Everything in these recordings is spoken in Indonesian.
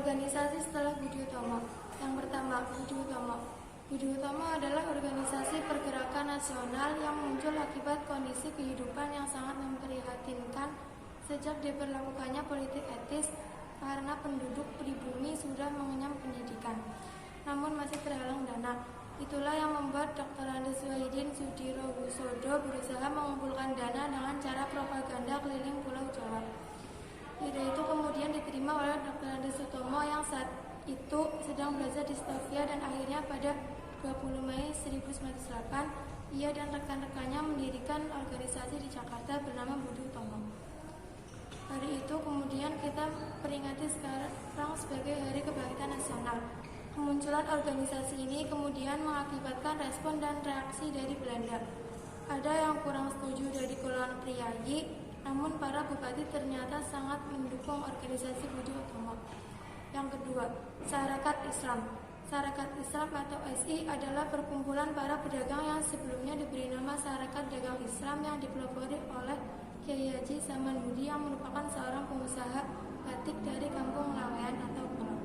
Organisasi setelah Budi Utomo. Yang pertama, Budi Utomo. Budi Utomo adalah organisasi pergerakan nasional yang muncul akibat kondisi kehidupan yang sangat memprihatinkan sejak diberlakukannya politik etis karena penduduk pribumi sudah mengenyam pendidikan, namun masih terhalang dana. Itulah yang membuat Dr. Andes Wahidin Sudirohusodo berusaha mengumpulkan dana dengan cara propaganda keliling Pulau Jawa. Ide itu kemudian diterima oleh Dr. Andes Sutomo yang saat itu sedang belajar di Stovia, dan akhirnya pada 20 Mei 1908 ia dan rekan-rekannya mendirikan organisasi di Jakarta bernama Budi Utomo. Hari itu kemudian kita peringati sekarang sebagai Hari Kebangkitan Nasional. Kemunculan organisasi ini kemudian mengakibatkan respon dan reaksi dari Belanda. Ada yang kurang setuju dari golongan priayi, namun para bupati ternyata sangat mendukung organisasi Budi Utomo. Yang kedua, Sarekat Islam. Sarekat Islam atau SI adalah perkumpulan para pedagang yang sebelumnya diberi nama Sarekat Dagang Islam yang dipelopori oleh Kiai Haji Samanhudi yang merupakan seorang pengusaha batik dari kampung Lawean atau Pulau.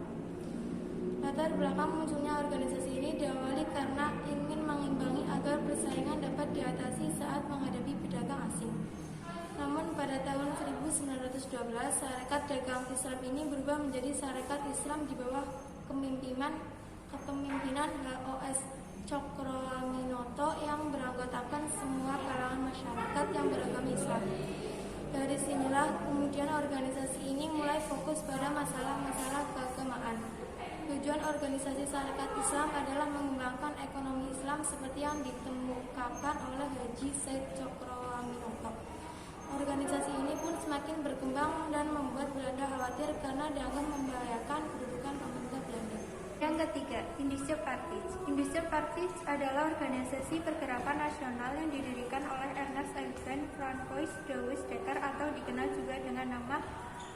Latar belakang munculnya organisasi ini diawali karena ingin mengimbangi agar persaingan dapat diatasi saat menghadapi pedagang asing. Namun pada tahun 1912, Sarekat Dagang Islam ini berubah menjadi Sarekat Islam di bawah kepemimpinan HOS Cokroaminoto yang beranggotakan semua kalangan masyarakat yang beragama Islam. Dari sinilah kemudian organisasi ini mulai fokus pada masalah-masalah keagamaan. Tujuan organisasi Sarekat Islam adalah mengembangkan ekonomi Islam seperti yang dikemukakan oleh Haji Said Cokroaminoto. Organisasi ini pun semakin berkembang dan membuat Belanda khawatir karena dianggap membahayakan kedudukan pemerintah Belanda. Yang ketiga, Indische Partij. Indische Partij adalah organisasi pergerakan nasional yang didirikan oleh Ernest Eugen Francois de Weizsäcker atau dikenal juga dengan nama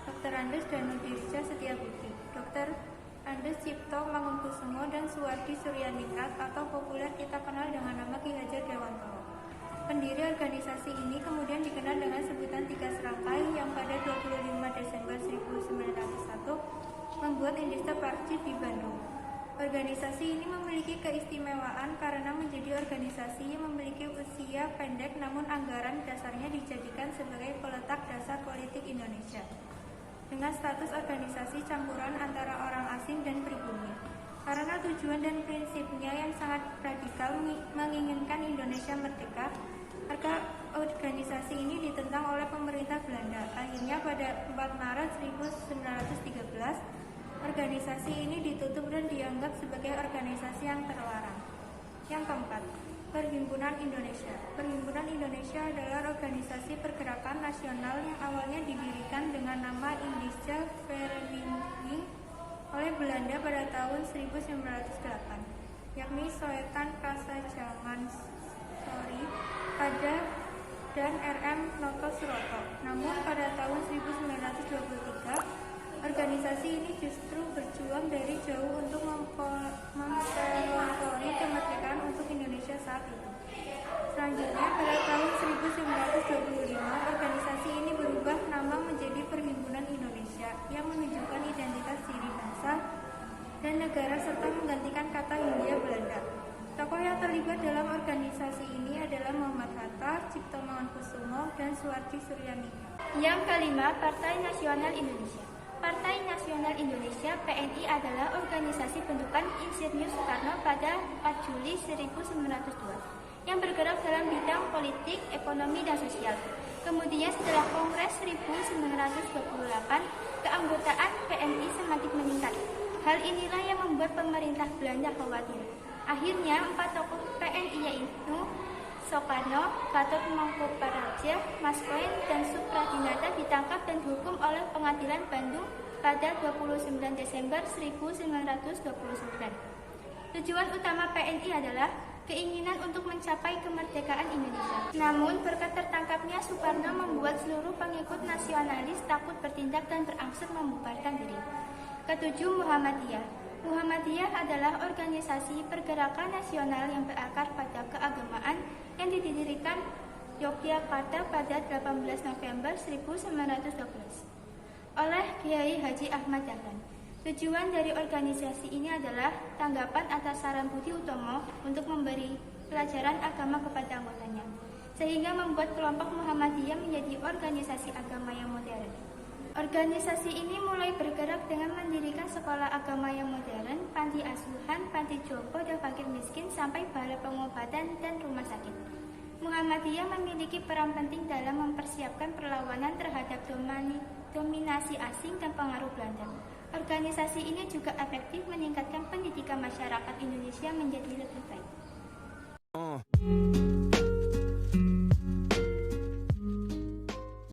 Dr. Andes Danudirja Setiabudi, Dr. Andes Cipto Mangunkusumo, dan Suwardi Suryaningrat atau populer kita kenal dengan nama Ki Hajar Dewantoro. Pendiri organisasi ini kemudian dikenal dengan sebutan Tiga Serangkai yang pada 25 Desember 1901 membuat Indische Partij di Bandung. Organisasi ini memiliki keistimewaan karena menjadi organisasi yang memiliki usia pendek, namun anggaran dasarnya dijadikan sebagai peletak dasar politik Indonesia. Dengan status organisasi campuran antara orang asing dan pribumi. Karena tujuan dan prinsipnya yang sangat radikal menginginkan Indonesia merdeka, maka organisasi ini ditentang oleh pemerintah Belanda. Akhirnya pada 4 Maret 1913, organisasi ini ditutup dan dianggap sebagai organisasi yang terlarang. Yang keempat, Perhimpunan Indonesia. Perhimpunan Indonesia adalah organisasi pergerakan nasional yang awalnya didirikan dengan nama Indische Vereniging oleh Belanda pada tahun 1908, yakni Soetan Prasajaman-Sori dan R.M. Noto Suroto. Namun pada tahun 1923, organisasi ini justru berjuang dari jauh untuk mempelopori kemerdekaan untuk Indonesia saat itu. Selanjutnya, pada tahun 1925, organisasi ini berubah nama menjadi Perhimpunan Indonesia yang menunjukkan identitas diri bangsa dan negara serta menggantikan kata Hindia Belanda. Tokoh yang terlibat dalam organisasi ini adalah Muhammad Hatta, Cipto Mangunkusumo, dan Suwardi Suryaningrat. Yang kelima, Partai Nasional Indonesia. Partai Nasional Indonesia (PNI) adalah organisasi bentukan Insinyur Soekarno pada 4 Juli 1902 yang bergerak dalam bidang politik, ekonomi, dan sosial. Kemudian setelah Kongres 1928, keanggotaan PNI semakin meningkat. Hal inilah yang membuat pemerintah Belanda khawatir. Akhirnya 4 tokoh PNI yaitu Soekarno, Gatot Mangkoeparaja, Mas Koen, dan Supradinata ditangkap dan dihukum oleh Pengadilan Bandung pada 29 Desember 1929. Tujuan utama PNI adalah keinginan untuk mencapai kemerdekaan Indonesia. Namun, berkat tertangkapnya Soekarno membuat seluruh pengikut nasionalis takut bertindak dan berangsur membubarkan diri. Ketujuh, Muhammadiyah. Muhammadiyah adalah organisasi pergerakan nasional yang berakar pada keagamaan yang didirikan Yogyakarta pada 18 November 1912 oleh Kiai Haji Ahmad Dahlan. Tujuan dari organisasi ini adalah tanggapan atas saran Budi Utomo untuk memberi pelajaran agama kepada anggotanya, sehingga membuat kelompok Muhammadiyah menjadi organisasi agama yang modern. Organisasi ini mulai bergerak dengan mendirikan sekolah agama yang modern, panti asuhan, panti jompo dan fakir miskin, sampai balai pengobatan dan rumah sakit. Muhammadiyah memiliki peran penting dalam mempersiapkan perlawanan terhadap dominasi asing dan pengaruh Belanda. Organisasi ini juga efektif meningkatkan pendidikan masyarakat Indonesia menjadi lebih baik.